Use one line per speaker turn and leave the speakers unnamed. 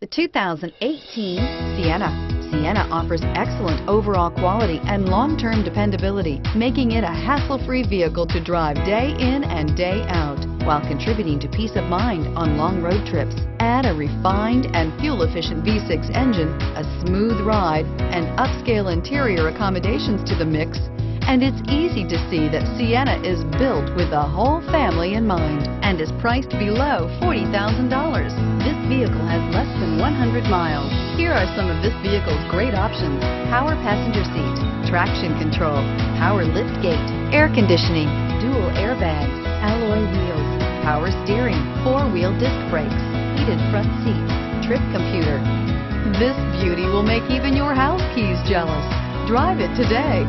The 2018 Sienna. Sienna offers excellent overall quality and long-term dependability, making it a hassle-free vehicle to drive day in and day out, while contributing to peace of mind on long road trips. Add a refined and fuel-efficient V6 engine, a smooth ride, and upscale interior accommodations to the mix, and it's easy to see that Sienna is built with the whole family in mind and is priced below $40,000. This vehicle has less than 100 miles. Here are some of this vehicle's great options: power passenger seat, traction control, power lift gate, air conditioning, dual airbags, alloy wheels, power steering, four-wheel disc brakes, heated front seats, trip computer. This beauty will make even your house keys jealous. Drive it today.